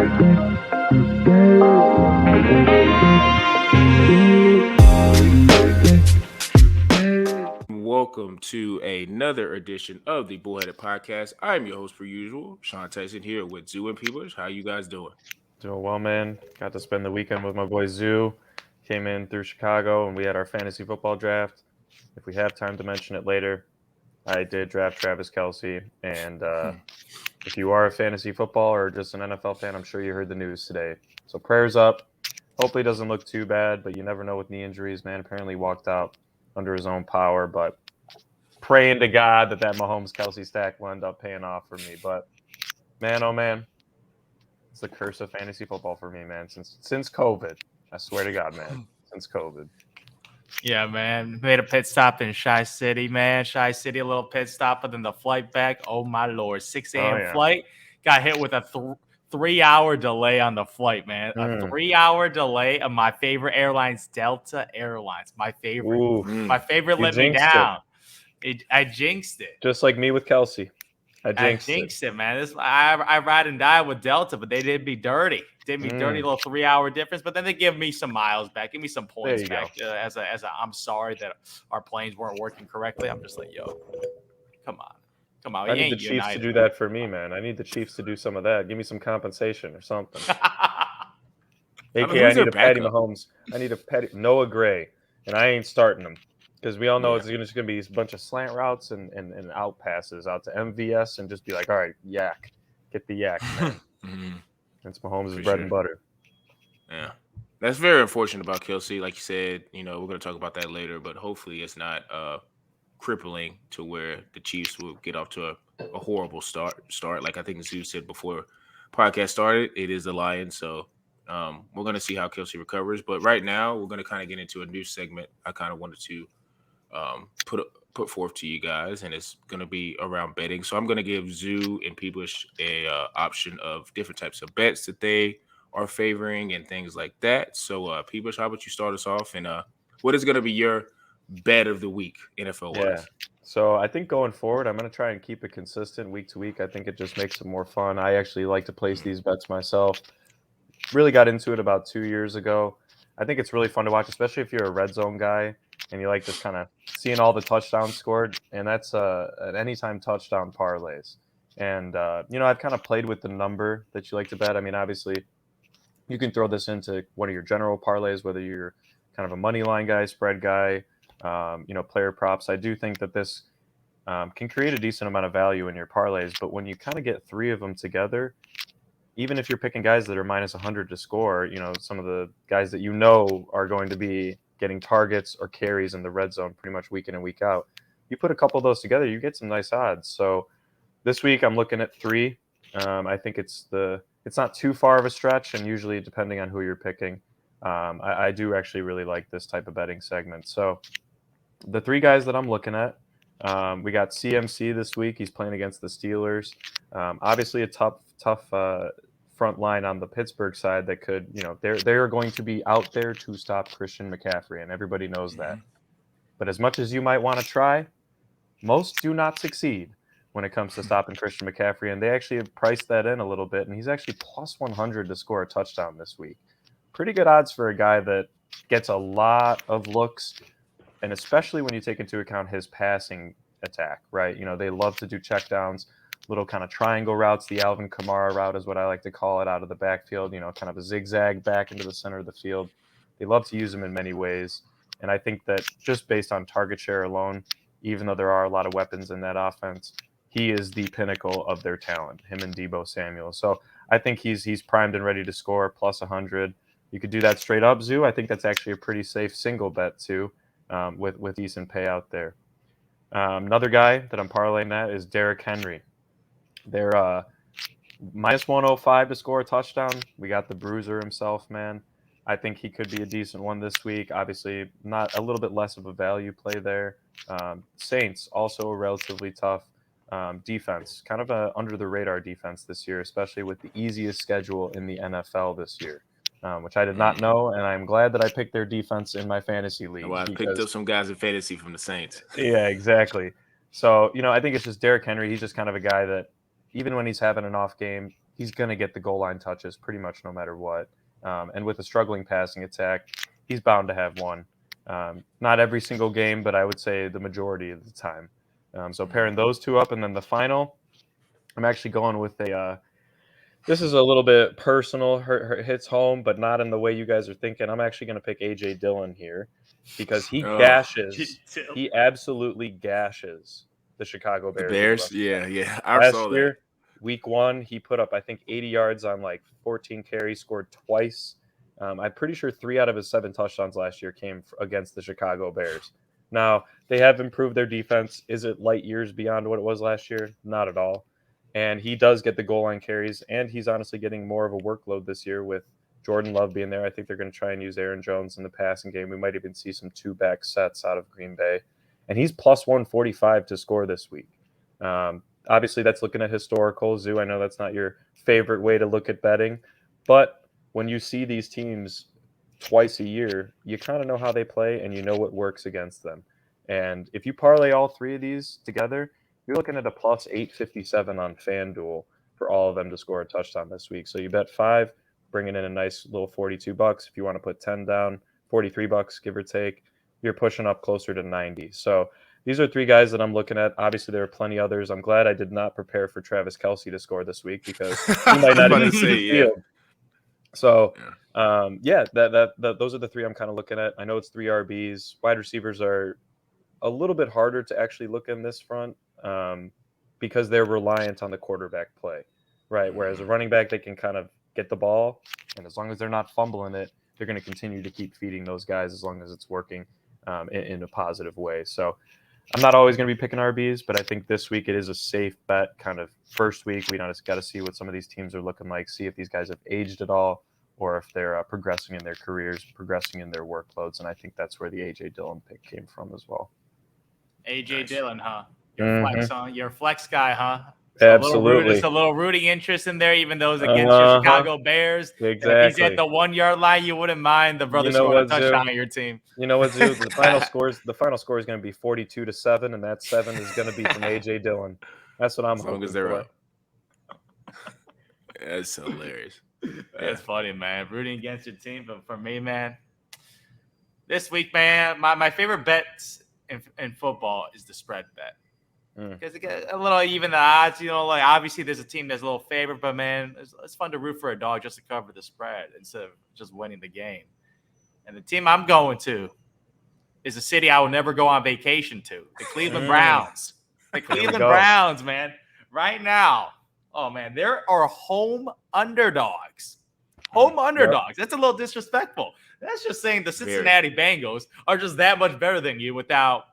Welcome to another edition of the Bullheaded Podcast. I'm your host, per usual, Sean Tyson, here with Zoo and Peebles. How you guys doing? Doing well, man. Got to spend the weekend with my boy Zoo. Came in through Chicago, and we had our fantasy football draft. If we have time to mention it later, I did draft Travis Kelce. And if you are a fantasy football or just an NFL fan, I'm sure you heard the news today. So prayers up. Hopefully it doesn't look too bad, but you never know with knee injuries, man. Apparently walked out under his own power, but praying to God that Mahomes-Kelce stack will end up paying off for me. But, man, oh, man. It's the curse of fantasy football for me, man. Since COVID, I swear to God, man. Since COVID. Yeah, man. Made a pit stop in Chi City, man. Chi City, a little pit stop, but then the flight back. Oh my lord, 6 a.m. flight. Got hit with a 3-hour delay on the flight, man. A 3-hour delay of my favorite airlines, Delta Airlines. My favorite. My favorite let me down. I jinxed it. Just like me with Kelce. I jinxed it, man. I ride and die with Delta, but they did me dirty. Dirty little 3-hour difference. But then they give me some miles back, give me some points back. As a I'm sorry that our planes weren't working correctly. I'm just like, yo, come on. I need the Chiefs to do that for me, man. I need the Chiefs to do some of that. Give me some compensation or something. AKA, I need a Patty Mahomes. I need a Patty Noah Gray, and I ain't starting him. Because we all know it's just going to be a bunch of slant routes and out passes out to MVS and just be like, all right, yak. Get the yak, man. That's Mahomes' bread and butter. Yeah. That's very unfortunate about Kelce. Like you said, we're going to talk about that later, but hopefully it's not crippling to where the Chiefs will get off to a horrible start. Like I think Zoo said before podcast started, it is the Lions. So we're going to see how Kelce recovers. But right now, we're going to kind of get into a new segment I kind of wanted to put forth to you guys, and it's going to be around betting. So I'm going to give Zoo and Peeblish a option of different types of bets that they are favoring and things like that. So Peeblish, how about you start us off, and what is going to be your bet of the week, NFL wise? Yeah. So I think going forward, I'm going to try and keep it consistent week to week. I think it just makes it more fun. I actually like to place these bets myself. Really got into it about 2 years ago. I think it's really fun to watch, especially if you're a red zone guy and you like just kind of seeing all the touchdowns scored. And that's an anytime touchdown parlays. And, I've kind of played with the number that you like to bet. I mean, obviously, you can throw this into one of your general parlays, whether you're kind of a money line guy, spread guy, player props. I do think that this can create a decent amount of value in your parlays. But when you kind of get three of them together, even if you're picking guys that are minus 100 to score, some of the guys that are going to be getting targets or carries in the red zone pretty much week in and week out, you put a couple of those together, you get some nice odds. So this week I'm looking at 3. I think it's not too far of a stretch, and usually depending on who you're picking, I do actually really like this type of betting segment. So the 3 guys that I'm looking at, we got CMC this week. He's playing against the Steelers. Obviously a tough front line on the Pittsburgh side that could, they're going to be out there to stop Christian McCaffrey, and everybody knows that. But as much as you might want to try, most do not succeed when it comes to stopping Christian McCaffrey, and they actually have priced that in a little bit, and he's actually plus 100 to score a touchdown this week. Pretty good odds for a guy that gets a lot of looks, and especially when you take into account his passing attack, right? They love to do checkdowns, little kind of triangle routes. The Alvin Kamara route is what I like to call it, out of the backfield, kind of a zigzag back into the center of the field. They love to use him in many ways. And I think that just based on target share alone, even though there are a lot of weapons in that offense, he is the pinnacle of their talent, him and Deebo Samuel. So I think he's primed and ready to score plus 100. You could do that straight up, Zoo. I think that's actually a pretty safe single bet too, with decent payout there. Another guy that I'm parlaying that is Derrick Henry. They're minus 105 to score a touchdown. We got the bruiser himself, man. I think he could be a decent one this week. Obviously, not a little bit less of a value play there. Saints, also a relatively tough defense, kind of a under-the-radar defense this year, especially with the easiest schedule in the NFL this year, which I did not know, and I'm glad that I picked their defense in my fantasy league. Well, I picked up some guys in fantasy from the Saints. Yeah, exactly. So, I think it's just Derrick Henry. He's just kind of a guy that even when he's having an off game, he's going to get the goal line touches pretty much no matter what. And with a struggling passing attack, he's bound to have one. Not every single game, but I would say the majority of the time. So pairing those two up, and then the final, I'm actually going with a. This is a little bit personal, hits home, but not in the way you guys are thinking. I'm actually going to pick A.J. Dillon here because he gashes. He absolutely gashes the Chicago The Bears. Bears, yeah. I Last saw year, that. week 1, he put up, I think, 80 yards on like 14 carries, scored twice. I'm pretty sure 3 out of his 7 touchdowns last year came against the Chicago Bears. Now, they have improved their defense. Is it light years beyond what it was last year? Not at all. And he does get the goal line carries, and he's honestly getting more of a workload this year with Jordan Love being there. I think they're going to try and use Aaron Jones in the passing game. We might even see some 2-back sets out of Green Bay. And he's plus 145 to score this week. Obviously, that's looking at historical. Zoo, I know that's not your favorite way to look at betting, but when you see these teams twice a year, you kind of know how they play and you know what works against them. And if you parlay all 3 of these together, you're looking at a plus 857 on FanDuel for all of them to score a touchdown this week. So you bet 5, bringing in a nice little $42. If you want to put 10 down, $43, give or take, you're pushing up closer to 90. So these are 3 guys that I'm looking at. Obviously, there are plenty others. I'm glad I did not prepare for Travis Kelce to score this week because he might not even see the field. So, those are the 3 I'm kind of looking at. I know it's 3 RBs. Wide receivers are a little bit harder to actually look in this front because they're reliant on the quarterback play, right? Whereas a running back, they can kind of get the ball, and as long as they're not fumbling it, they're going to continue to keep feeding those guys as long as it's working in a positive way. So I'm not always going to be picking RBs, but I think this week it is a safe bet. Kind of first week, we just got to see what some of these teams are looking like, see if these guys have aged at all, or if they're progressing in their careers, progressing in their workloads. And I think that's where the A.J. Dillon pick came from as well. A.J. Dillon, huh? Flex, huh? You're a flex guy, huh? Absolutely. There's a little rooting interest in there, even though it's against your Chicago Bears. Exactly. And if he's at the 1-yard line, you wouldn't mind the brother scoring a touchdown on your team. You know what, Zoo? The final score is going to be 42-7, and that 7 is going to be from A.J. Dillon. That's what I'm hoping. As long as they're up. That's hilarious. It's funny, man. Rooting against your team, but for me, man, this week, man, my favorite bets in football is the spread bet. Because it gets a little even the odds, like obviously there's a team that's a little favorite, but man, it's fun to root for a dog just to cover the spread instead of just winning the game. And the team I'm going to is a city I will never go on vacation to, the Cleveland Browns. The Cleveland Browns, man. Right now, oh man, there are home underdogs. Home underdogs. That's a little disrespectful. That's just saying the Cincinnati Bengals are just that much better than you without.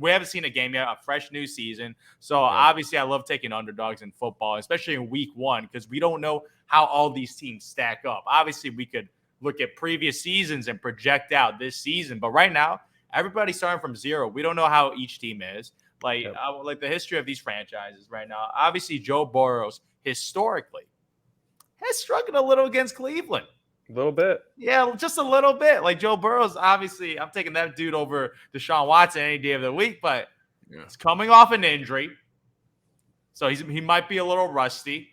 We haven't seen a game yet, a fresh new season. So obviously I love taking underdogs in football, especially in week 1, because we don't know how all these teams stack up. Obviously we could look at previous seasons and project out this season, but right now everybody's starting from 0. We don't know how each team is. Like the history of these franchises right now. Obviously Joe Burrows historically has struggled a little against Cleveland. A little bit. Yeah, just a little bit. Like Joe Burrows, obviously, I'm taking that dude over Deshaun Watson any day of the week, but he's coming off an injury. So he might be a little rusty.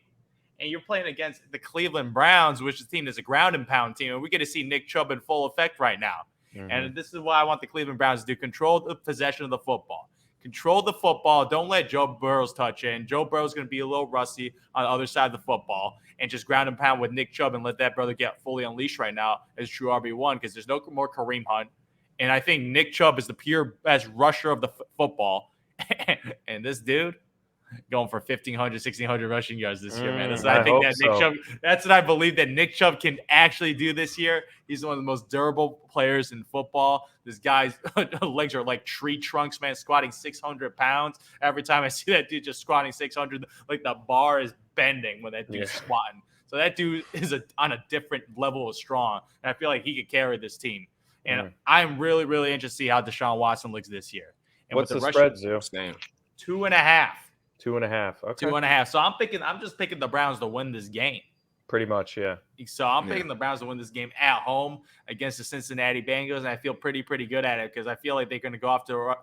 And you're playing against the Cleveland Browns, which is a team that's a ground and pound team. And we get to see Nick Chubb in full effect right now. And this is why I want the Cleveland Browns to do: control the possession of the football. Control the football. Don't let Joe Burrows touch it. And Joe Burrow's going to be a little rusty on the other side of the football. And just ground and pound with Nick Chubb and let that brother get fully unleashed right now as true RB1, because there's no more Kareem Hunt. And I think Nick Chubb is the pure best rusher of the football. And this dude going for 1,500, 1,600 rushing yards this year, man. That's what I think that Nick Chubb. That's what I believe that Nick Chubb can actually do this year. He's one of the most durable players in football. This guy's legs are like tree trunks, man, squatting 600 pounds. Every time I see that dude just squatting 600, like the bar is bending when that dude's squatting. So that dude is on a different level of strong. And I feel like he could carry this team. And I'm really, really interested to see how Deshaun Watson looks this year. And what's the spread, Zoo? 2.5. 2.5. Okay. 2.5. So I'm just picking the Browns to win this game. Pretty much, yeah. So I'm picking the Browns to win this game at home against the Cincinnati Bengals, and I feel pretty good at it because I feel like they're going to go off to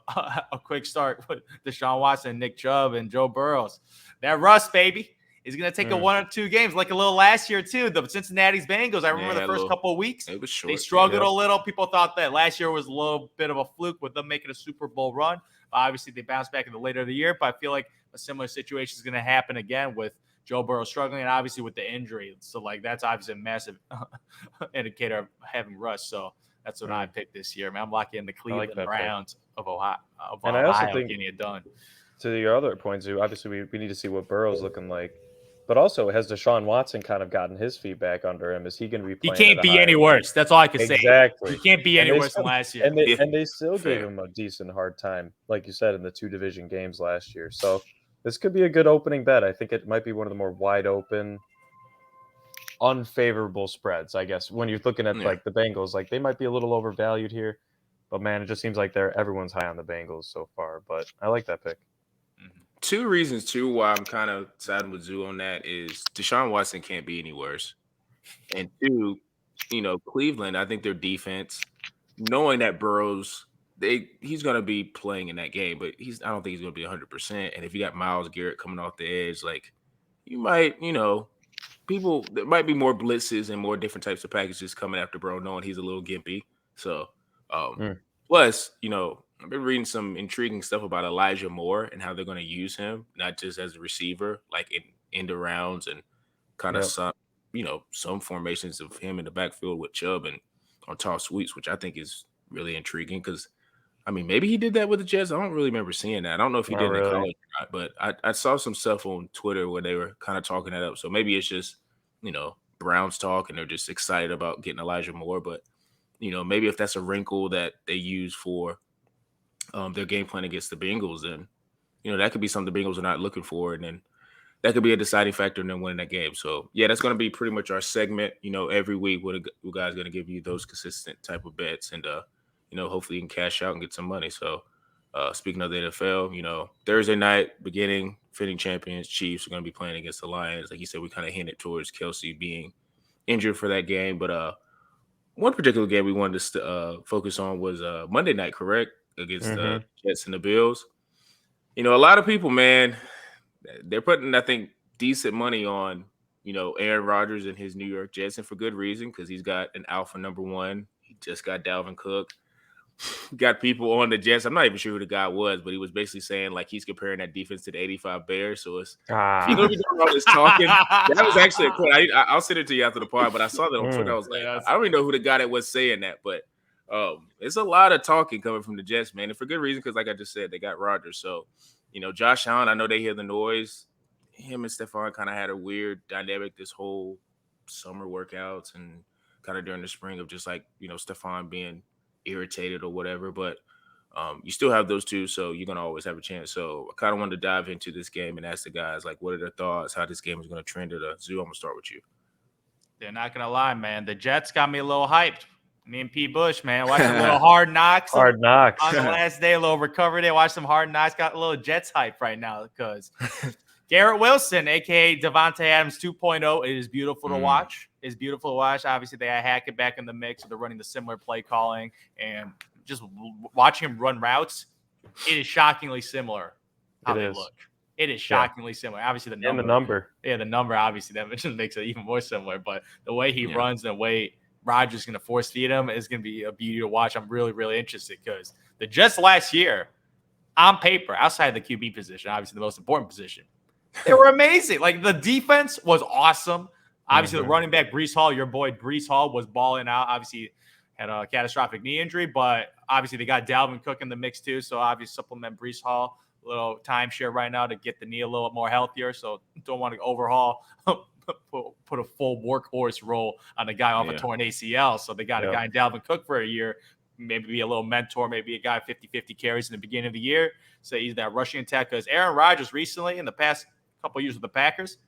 a quick start with Deshaun Watson, Nick Chubb, and Joe Burrows. That rust, baby. He's going to take a 1 or 2 games, like a little last year too. The Cincinnati's Bengals. I remember the first couple of weeks, it was short. They struggled a little. People thought that last year was a little bit of a fluke with them making a Super Bowl run. Obviously, they bounced back in the later of the year, but I feel like a similar situation is going to happen again with Joe Burrow struggling, and obviously with the injury. So, like, that's obviously a massive indicator of having rust. So that's what I picked this year, man. I'm locking in the Cleveland Browns of Ohio. And I also think, getting it done. To your other points, obviously we need to see what Burrow's looking like. But also, has Deshaun Watson kind of gotten his feet back under him? Is he going to be playing? He can't be any worse. That's all I can say. Exactly. He can't be any worse than last year. And they still gave him a decent hard time, like you said, in the 2 division games last year. So this could be a good opening bet. I think it might be one of the more wide open, unfavorable spreads, I guess. When you're looking at like the Bengals, like they might be a little overvalued here. But man, it just seems like everyone's high on the Bengals so far. But I like that pick. 2 reasons too why I'm kind of siding with Zoo on that is Deshaun Watson can't be any worse, and 2, Cleveland. I think their defense, knowing that Burrow's, he's going to be playing in that game, but I don't think he's going to be 100%. And if you got Myles Garrett coming off the edge, like you might, there might be more blitzes and more different types of packages coming after Burrow, knowing he's a little gimpy. So, plus, I've been reading some intriguing stuff about Elijah Moore and how they're going to use him, not just as a receiver, like in end arounds and kind of some formations of him in the backfield with Chubb and on toss sweeps, which I think is really intriguing because, I mean, maybe he did that with the Jets. I don't really remember seeing that. I don't know if he did in college or not, but I saw some stuff on Twitter where they were kind of talking that up. So maybe it's just, Browns talk and they're just excited about getting Elijah Moore. But, maybe if that's a wrinkle that they use for their game plan against the Bengals, then that could be something the Bengals are not looking for, and then that could be a deciding factor in them winning that game. So yeah, that's going to be pretty much our segment. Every week, we guys going to give you those consistent type of bets, and hopefully you can cash out and get some money. So speaking of the NFL, Thursday night, defending champions Chiefs are going to be playing against the Lions. Like you said, we kind of hinted towards Kelsey being injured for that game, but one particular game we wanted to focus on was Monday night, correct? Against the Jets and the Bills. A lot of people, man, they're putting, I think, decent money on, Aaron Rodgers and his New York Jets, and for good reason, because he's got an alpha number 1. He just got Dalvin Cook. Got people on the Jets. I'm not even sure who the guy was, but he was basically saying like he's comparing that defense to the 85 Bears. So it's if you know all this talking. That was actually a quote. I'll send it to you after the pod, but I saw that on Twitter. I was like, I don't even know who the guy that was saying that, but it's a lot of talking coming from the Jets, man, and for good reason, because like I just said, they got Rodgers. So, Josh Allen, I know they hear the noise. Him and Stephon kind of had a weird dynamic this whole summer workouts and kind of during the spring of just like, Stephon being irritated or whatever. But you still have those two, so you're going to always have a chance. So I kind of wanted to dive into this game and ask the guys, like, what are their thoughts, how this game is going to trend to the Zoo. I'm going to start with you. They're not going to lie, man. The Jets got me a little hyped. Me and P. Bush, man, watched a little Hard Knocks. On the last day, a little recovery day. Watched some Hard Knocks. Got a little Jets hype right now because Garrett Wilson, a.k.a. Devontae Adams 2.0, it is beautiful to watch. It's beautiful to watch. Obviously, they had Hackett back in the mix. So they're running the similar play calling. And just watching him run routes, it is shockingly similar how they look. It is shockingly similar. Obviously, the number. Yeah, the number, obviously, that just makes it even more similar. But the way he runs, the way Rodgers is going to force feed him is going to be a beauty to watch. I'm really, really interested because the Jets last year, on paper, outside the QB position, obviously the most important position, they were amazing. Like, the defense was awesome. Obviously, the running back, Breece Hall, your boy Breece Hall, was balling out. Obviously, had a catastrophic knee injury, but obviously they got Dalvin Cook in the mix too. So obviously supplement Breece Hall, a little timeshare right now to get the knee a little more healthier. So don't want to overhaul, put a full workhorse role on a guy off a torn ACL. So they got a guy in Dalvin Cook for a year, maybe be a little mentor, maybe a guy 50-50 carries in the beginning of the year. So he's that rushing attack because Aaron Rodgers recently in the past couple of years with the Packers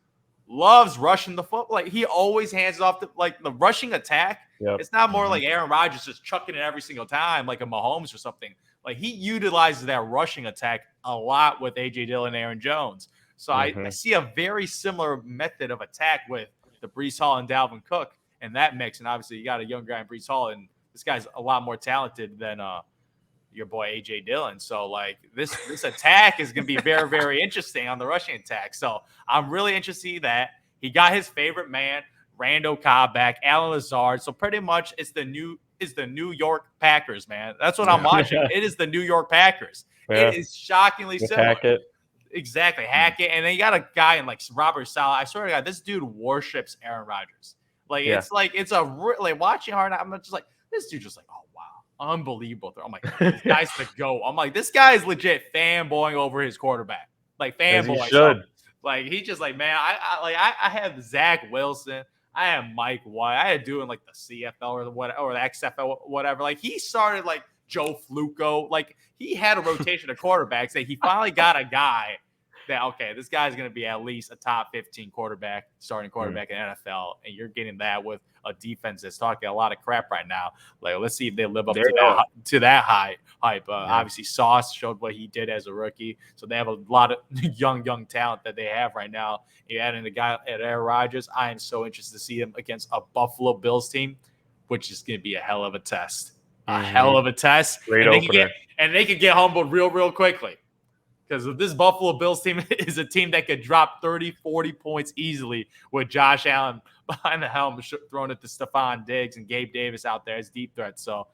loves rushing the foot. Like, he always hands it off the rushing attack. It's not more like Aaron Rodgers just chucking it every single time like a Mahomes or something. Like, he utilizes that rushing attack a lot with A.J. Dillon and Aaron Jones. So I see a very similar method of attack with the Breece Hall and Dalvin Cook in that mix. And obviously you got a young guy in Breece Hall, and this guy's a lot more talented than your boy AJ Dillon. So like this attack is going to be very, very interesting on the rushing attack. So I'm really interested to see that. He got his favorite man, Randall Cobb, back, Alan Lazard. So pretty much it's the New York Packers, man. That's what I'm watching. It is the New York Packers. Yeah. It is shockingly With similar. Hackett. Exactly, Hackett, and then you got a guy in like Robert Saleh. I swear to God, this dude worships Aaron Rodgers. Like it's like watching hard. I'm just like this dude, just like, oh wow, unbelievable. I'm like, this guy's the GOAT. I'm like, this guy is legit fanboying over his quarterback, like fanboy. Should. Like he just like, man, I have Zach Wilson. I have Mike White. I had doing like the CFL or the XFL, whatever. Like he started like Joe Flacco. Like he had a rotation of quarterbacks that he finally got a guy that, okay, this guy's going to be at least a top 15 starting quarterback in Mm-hmm. NFL. And you're getting that with a defense that's talking a lot of crap right now. Like, let's see if they live up to that hype. Obviously, Sauce showed what he did as a rookie. So they have a lot of young talent that they have right now. You add in a guy at Aaron Rodgers. I am so interested to see him against a Buffalo Bills team, which is going to be a hell of a test. A hell of a test. Great opener. They could get humbled real quickly. Because this Buffalo Bills team is a team that could drop 30, 40 points easily with Josh Allen behind the helm, throwing it to Stephon Diggs and Gabe Davis out there as deep threats. So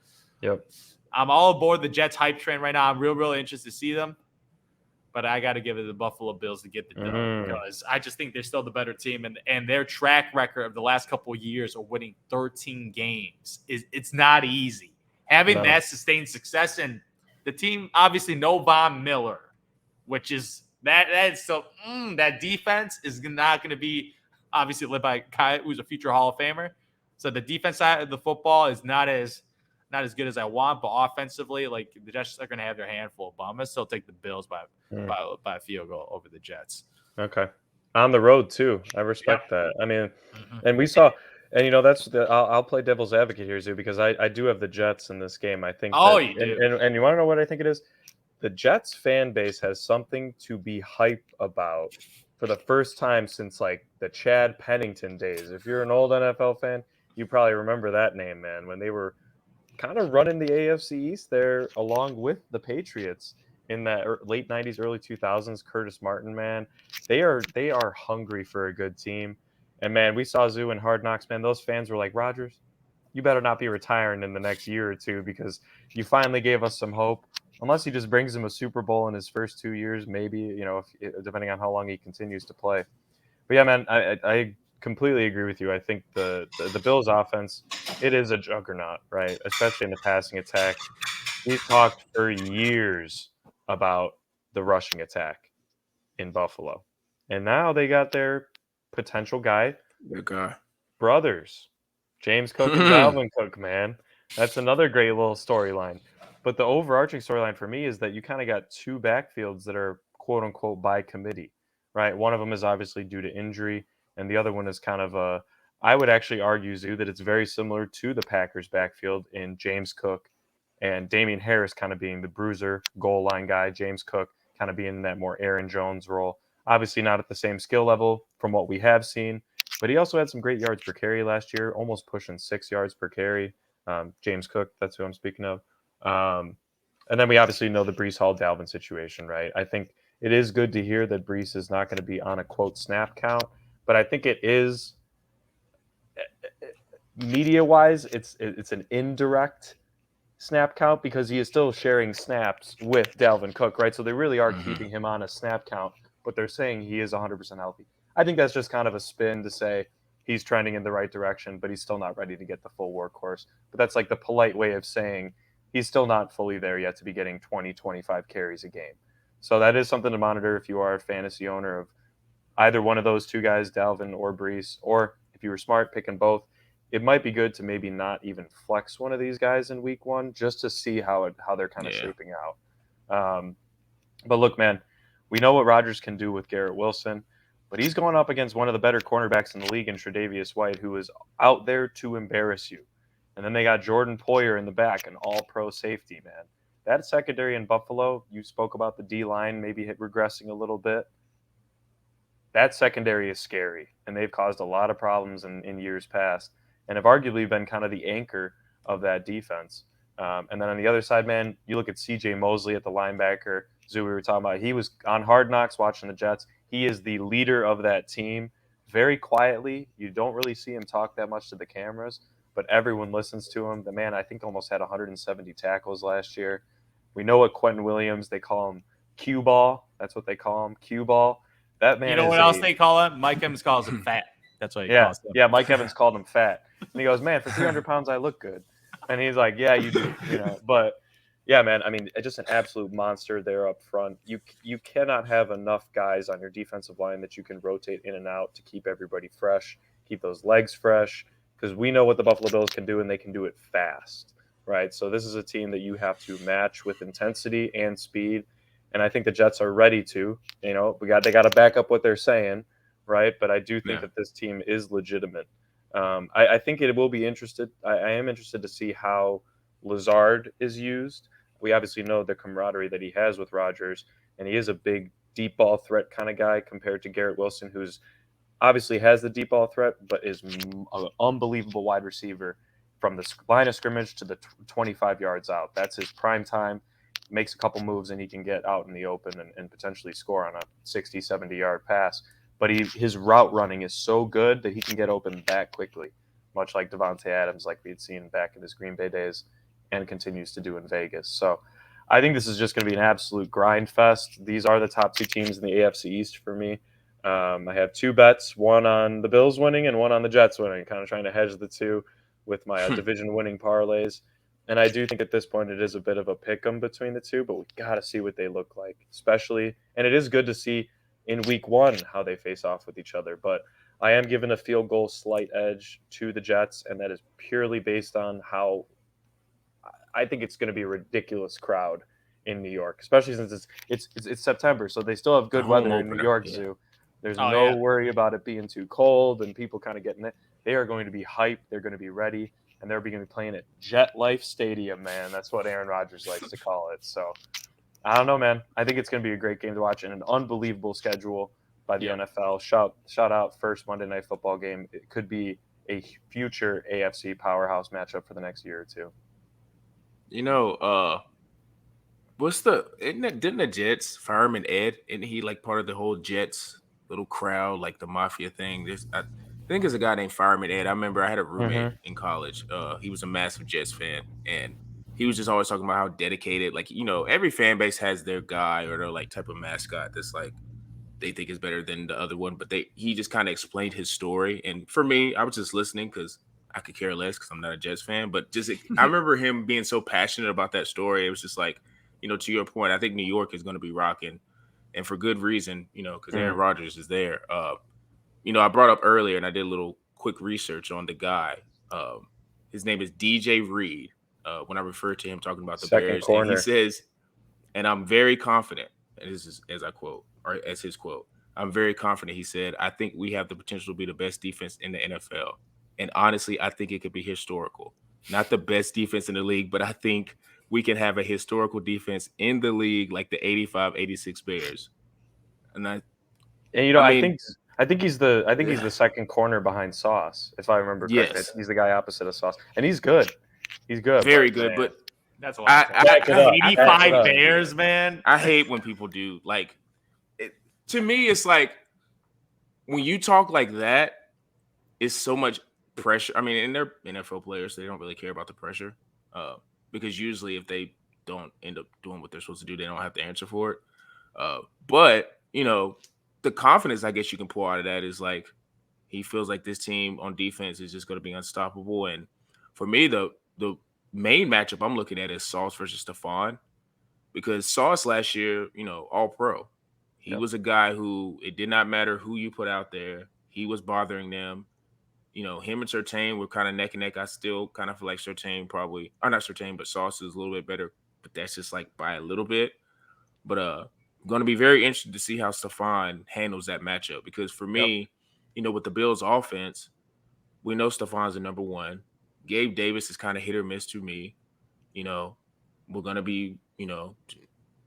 I'm all aboard the Jets hype train right now. I'm really interested to see them. But I got to give it to the Buffalo Bills to get the dub because I just think they're still the better team. And their track record of the last couple of years of winning 13 games, it's not easy. Having that sustained success, and the team, obviously, no Von Miller, which is that defense is not going to be obviously led by Kai, who's a future Hall of Famer. So the defense side of the football is not as good as I want, but offensively, like the Jets are going to have their handful. But I'm going to still take the Bills by a field goal over the Jets. Okay, on the road too. I respect that. I mean, and we saw. And that's I'll play devil's advocate here, Zoo, because I do have the Jets in this game. I think. You do. And you want to know what I think it is? The Jets fan base has something to be hype about for the first time since like the Chad Pennington days. If you're an old NFL fan, you probably remember that name, man, when they were kind of running the AFC East there along with the Patriots in that late 90s, early 2000s. Curtis Martin, man, they are hungry for a good team. And man, we saw Zoo in Hard Knocks, man. Those fans were like, Rodgers, you better not be retiring in the next year or two because you finally gave us some hope. Unless he just brings him a Super Bowl in his first 2 years, maybe, if, depending on how long he continues to play. But yeah, man, I completely agree with you. I think the Bills offense, it is a juggernaut, right? Especially in the passing attack. We've talked for years about the rushing attack in Buffalo. And now they got their potential guy. Good guy. Brothers. James Cook and Dalvin Cook, man. That's another great little storyline. But the overarching storyline for me is that you kind of got two backfields that are quote unquote by committee, right? One of them is obviously due to injury, and the other one is kind of I would actually argue, Zoo, that it's very similar to the Packers backfield in James Cook and Damian Harris kind of being the bruiser, goal line guy, James Cook kind of being in that more Aaron Jones role. Obviously not at the same skill level from what we have seen, but he also had some great yards per carry last year, almost pushing 6 yards per carry. James Cook, that's who I'm speaking of. And then we obviously know the Breece Hall Dalvin situation, right? I think it is good to hear that Breece is not going to be on a quote snap count, but I think it is media wise, it's an indirect snap count because he is still sharing snaps with Dalvin Cook, right? So they really are keeping him on a snap count, but they're saying he is 100% healthy. I think that's just kind of a spin to say he's trending in the right direction, but he's still not ready to get the full workhorse. But that's like the polite way of saying he's still not fully there yet to be getting 20, 25 carries a game. So that is something to monitor if you are a fantasy owner of either one of those two guys, Dalvin or Breece, or if you were smart picking both, it might be good to maybe not even flex one of these guys in week one just to see how they're kind of shaping out. But look, man, we know what Rodgers can do with Garrett Wilson, but he's going up against one of the better cornerbacks in the league in Tre'Davious White, who is out there to embarrass you. And then they got Jordan Poyer in the back, an all-pro safety, man. That secondary in Buffalo, you spoke about the D-line maybe regressing a little bit. That secondary is scary, and they've caused a lot of problems in years past and have arguably been kind of the anchor of that defense. And then on the other side, man, you look at C.J. Mosley at the linebacker. Zoo, we were talking about. He was on Hard Knocks watching the Jets. He is the leader of that team. Very quietly, you don't really see him talk that much to the cameras, but everyone listens to him. The man, I think, almost had 170 tackles last year. We know what Quentin Williams, they call him Q ball. That's what they call him, Q ball. That man, you know what else they call him? Mike Evans calls him fat. That's what he calls him. Yeah. Mike Evans called him fat, and he goes, "Man, for 300 pounds, I look good." And he's like, "Yeah, you do." But yeah, man. I mean, just an absolute monster there up front. You cannot have enough guys on your defensive line that you can rotate in and out to keep everybody fresh, keep those legs fresh, because we know what the Buffalo Bills can do, and they can do it fast, right? So this is a team that you have to match with intensity and speed, and I think the Jets are ready to. They got to back up what they're saying, right? But I do think that this team is legitimate. I think it will be interested. I am interested to see how Lazard is used. We obviously know the camaraderie that he has with Rodgers, and he is a big deep ball threat kind of guy compared to Garrett Wilson, who's obviously has the deep ball threat, but is an unbelievable wide receiver from the line of scrimmage to the 25 yards out. That's his prime time. Makes a couple moves, and he can get out in the open and potentially score on a 60, 70-yard pass. But his route running is so good that he can get open that quickly, much like Devontae Adams, like we had seen back in his Green Bay days and continues to do in Vegas. So I think this is just going to be an absolute grind fest. These are the top two teams in the AFC East for me. I have two bets, one on the Bills winning and one on the Jets winning, kind of trying to hedge the two with my division winning parlays. And I do think at this point it is a bit of a pick-em between the two, but we got to see what they look like, especially. And it is good to see in week one how they face off with each other. But I am giving a field goal slight edge to the Jets, and that is purely based on how I think it's going to be a ridiculous crowd in New York, especially since it's September, so they still have good weather in New York Zoo. There's no worry about it being too cold and people kind of getting it. They are going to be hyped. They're going to be ready, and they're going to be playing at Jet Life Stadium, man. That's what Aaron Rodgers likes to call it. So I don't know, man. I think it's going to be a great game to watch and an unbelievable schedule by the NFL. Shout out first Monday Night Football game. It could be a future AFC powerhouse matchup for the next year or two. Didn't the Jets Fireman Ed? Isn't he like part of the whole Jets little crowd, like the mafia thing? I think there's a guy named Fireman Ed. I remember I had a roommate in college. He was a massive Jets fan, and he was just always talking about how dedicated, like, every fan base has their guy or their like type of mascot that's like they think is better than the other one. But he just kind of explained his story, and for me, I was just listening because I could care less because I'm not a Jets fan. But I remember him being so passionate about that story. It was just like, to your point, I think New York is going to be rocking, and for good reason, because Aaron Rodgers is there. I brought up earlier, and I did a little quick research on the guy. His name is DJ Reed. When I referred to him talking about the second Bears, corner. And he says, and I'm very confident, and this is as I quote, or as his quote, I'm very confident. He said, I think we have the potential to be the best defense in the NFL. And honestly, I think it could be historical. Not the best defense in the league, but I think we can have a historical defense in the league like the 85-86 Bears. And I think he's the second corner behind Sauce, if I remember correctly. Yes. He's the guy opposite of Sauce, and he's good. He's good. Very good, man. But that's what 85 Bears, man. I hate when people do like it. To me, it's like when you talk like that, it's so much pressure. I mean, and they're NFL players, so they don't really care about the pressure. Because usually if they don't end up doing what they're supposed to do, they don't have to answer for it. But the confidence I guess you can pull out of that is like he feels like this team on defense is just going to be unstoppable. And for me, the main matchup I'm looking at is Sauce versus Stephon, because Sauce last year, all pro. He was a guy who it did not matter who you put out there. He was bothering them. Him and Surtain were kind of neck and neck. I still kind of feel like Surtain probably, or not Surtain, but Sauce is a little bit better, but that's just like by a little bit. But going to be very interested to see how Stephon handles that matchup, because for me, with the Bills offense, we know Stephon's the number one. Gabe Davis is kind of hit or miss to me. We're going to be,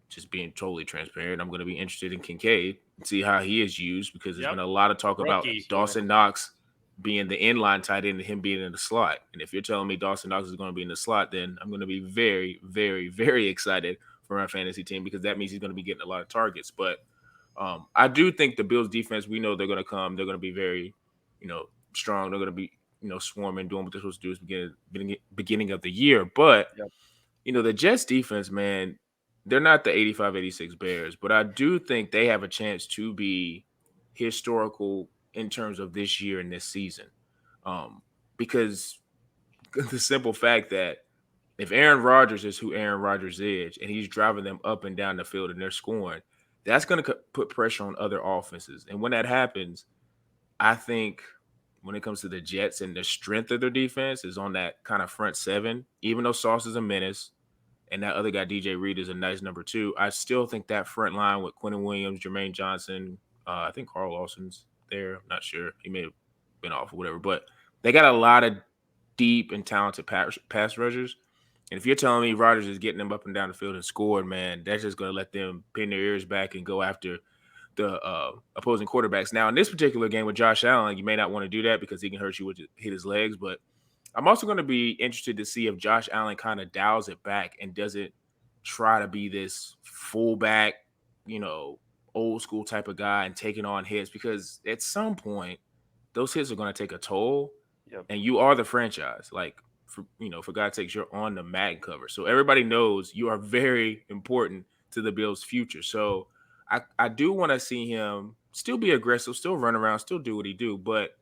just being totally transparent. I'm going to be interested in Kincaid and see how he is used, because there's been a lot of talk about Dawson Knox being the inline tight end and him being in the slot. And if you're telling me Dawson Knox is going to be in the slot, then I'm going to be very, very, very excited for my fantasy team because that means he's going to be getting a lot of targets. But I do think the Bills defense, we know they're going to come. They're going to be very, strong. They're going to be, swarming, doing what they're supposed to do is beginning of the year. But, the Jets defense, man, they're not the 85-86 Bears, but I do think they have a chance to be historical in terms of this year and this season. Because the simple fact that if Aaron Rodgers is who Aaron Rodgers is and he's driving them up and down the field and they're scoring, that's going to put pressure on other offenses. And when that happens, I think when it comes to the Jets and the strength of their defense is on that kind of front seven, even though Sauce is a menace and that other guy, DJ Reed, is a nice number 2, I still think that front line with Quentin Williams, Jermaine Johnson, I think Carl Lawson's there. I'm not sure. He may have been off or whatever. But they got a lot of deep and talented pass rushers. And if you're telling me Rodgers is getting them up and down the field and scoring, man, that's just going to let them pin their ears back and go after the opposing quarterbacks. Now, in this particular game with Josh Allen, you may not want to do that because he can hurt you with hit his legs. But I'm also going to be interested to see if Josh Allen kind of dials it back and doesn't try to be this fullback, old school type of guy and taking on hits, because at some point those hits are going to take a toll. And you are the franchise. Like, for God's sakes, you're on the Madden cover. So everybody knows you are very important to the Bills' future. So I do want to see him still be aggressive, still run around, still do what he do. But,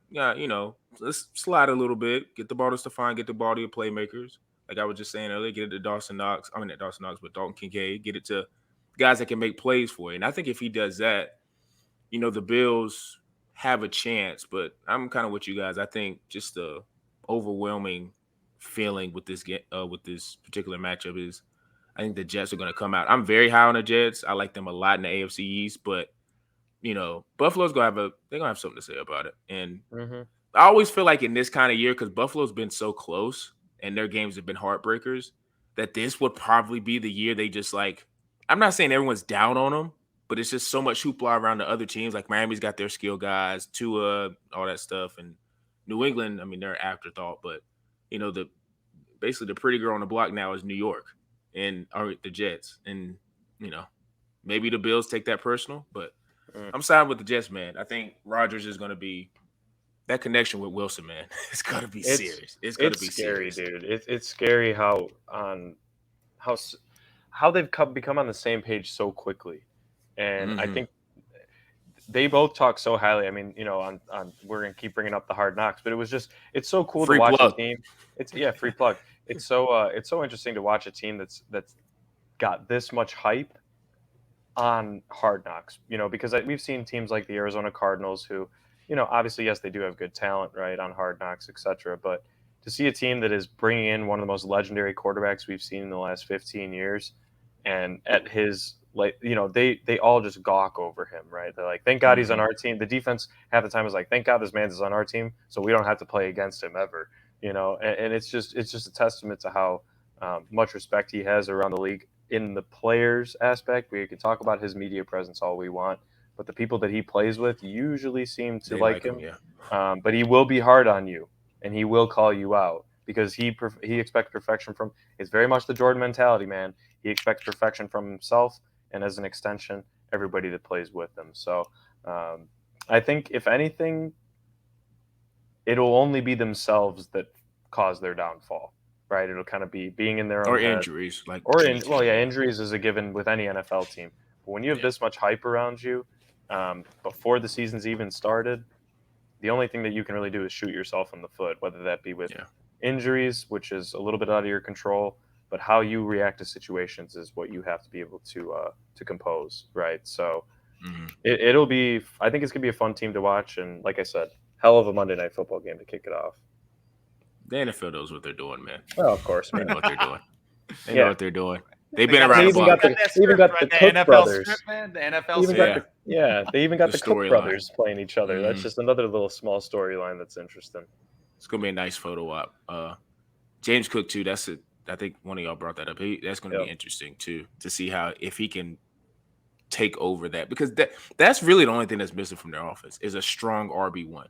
let's slide a little bit, get the ball to Stephon, get the ball to your playmakers. Like I was just saying earlier, get it to Dawson Knox. I mean, not Dawson Knox, but Dalton Kincaid. Get it to guys that can make plays for you. And I think if he does that, the Bills have a chance. But I'm kind of with you guys. I think just the overwhelming feeling with this particular matchup is I think the Jets are going to come out. I'm very high on the Jets. I like them a lot in the AFC East, but Buffalo's they're gonna have something to say about it. And I always feel like in this kind of year, because Buffalo's been so close and their games have been heartbreakers, that this would probably be the year they just I'm not saying everyone's down on them, but it's just so much hoopla around the other teams. Like Miami's got their skill guys, Tua, all that stuff, and New England, I mean, they're an afterthought, but basically the pretty girl on the block now is New York and the Jets. And, maybe the Bills take that personal, but I'm siding with the Jets, man. I think Rodgers is going to be that connection with Wilson, man. It's going to be serious. It's going to be scary, serious. Dude. It's scary how they've become on the same page so quickly. And I think they both talk so highly. I mean, on we're going to keep bringing up the Hard Knocks, but it's so cool to watch a team. Free plug. It's so interesting to watch a team that's got this much hype on Hard Knocks, because we've seen teams like the Arizona Cardinals who, obviously, yes, they do have good talent, right, on Hard Knocks, etc. But to see a team that is bringing in one of the most legendary quarterbacks we've seen in the last 15 years, and at his they all just gawk over him, right? They're like, thank God he's on our team. The defense half the time is like, thank God this man's on our team, so we don't have to play against him ever, And it's just a testament to how much respect he has around the league. In the players aspect, we can talk about his media presence all we want, but the people that he plays with usually seem to like him. Yeah. But he will be hard on you, and he will call you out because he expects perfection from. It's very much the Jordan mentality, man. He expects perfection from himself, and as an extension, everybody that plays with him. So I think if anything, it'll only be themselves that cause their downfall. Right, it'll kind of be being in their own head. Injuries, injuries is a given with any NFL team. But when you have this much hype around you, before the season's even started, the only thing that you can really do is shoot yourself in the foot, whether that be with injuries, which is a little bit out of your control, but how you react to situations is what you have to be able to compose, right? So it'll be. I think it's gonna be a fun team to watch, and like I said, hell of a Monday Night Football game to kick it off. The NFL knows what they're doing, man. Well, of course, they know what they're doing. They know what they're doing. They've been around the block. They even got the Cook brothers. Script, man. The NFL script. They even got the Cook brothers playing each other. That's just another little small storyline that's interesting. It's gonna be a nice photo op. James Cook too. That's it. I think one of y'all brought that up. That's gonna be interesting too, to see if he can take over that, because that's really the only thing that's missing from their offense is a strong RB1.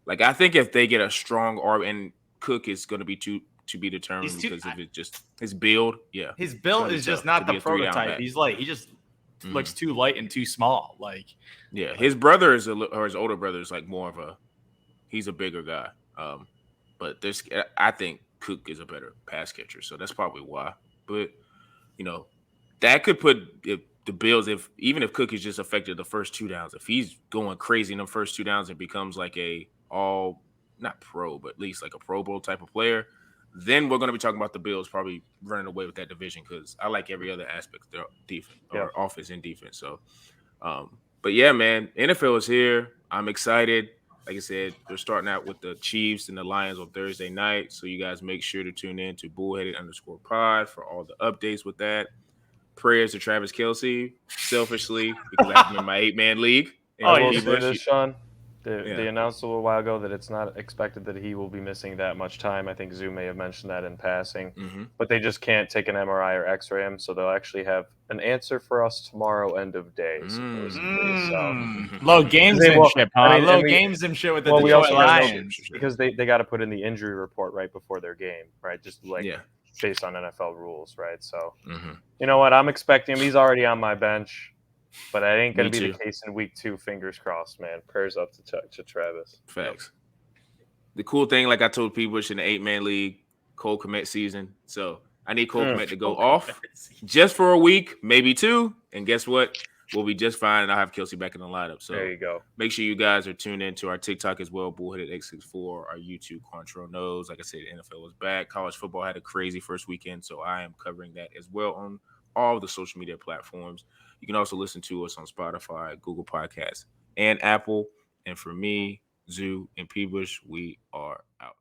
Like I think if they get a strong arm, and Cook is going to be to be determined because of it just his build. Yeah, his build is just not the prototype. He just looks too light and too small. Like his brother is or his older brother is like more of he's a bigger guy. But I think Cook is a better pass catcher, so that's probably why. But that could put the Bills, even if Cook is just affected the first 2 downs, if he's going crazy in the first 2 downs and becomes like not pro, but at least like a Pro Bowl type of player, then we're going to be talking about the Bills probably running away with that division because I like every other aspect of their defense or offense and defense. So, but yeah, man, NFL is here. I'm excited. Like I said, they're starting out with the Chiefs and the Lions on Thursday night. So you guys make sure to tune in to bullheaded_pod for all the updates with that. Prayers to Travis Kelce, selfishly, because I have him in my 8-man league. I will say this, Sean. They announced a little while ago that it's not expected that he will be missing that much time. I think Zoo may have mentioned that in passing. But they just can't take an MRI or X-ray him, so they'll actually have an answer for us tomorrow, end of day. Supposedly. Low gamesmanship, huh? Low gamesmanship with the Detroit Lions. Because they got to put in the injury report right before their game, right? Just based on NFL rules, right? So, you know what? I'm expecting him. He's already on my bench. But that ain't going to be the case in week 2. Fingers crossed, man. Prayers up to Travis. Facts. The cool thing, like I told people, it's in the 8-man league, Cole Kmet season. So I need Cole Kmet to go off just for a week, maybe 2. And guess what? We'll be just fine. And I'll have Kelce back in the lineup. So there you go. Make sure you guys are tuned in to our TikTok as well, Bullheaded864, our YouTube, Quantro Knows. Like I said, NFL is back. College football had a crazy first weekend. So I am covering that as well on all the social media platforms. You can also listen to us on Spotify, Google Podcasts, and Apple. And for me, Zoo, and P-Bush, we are out.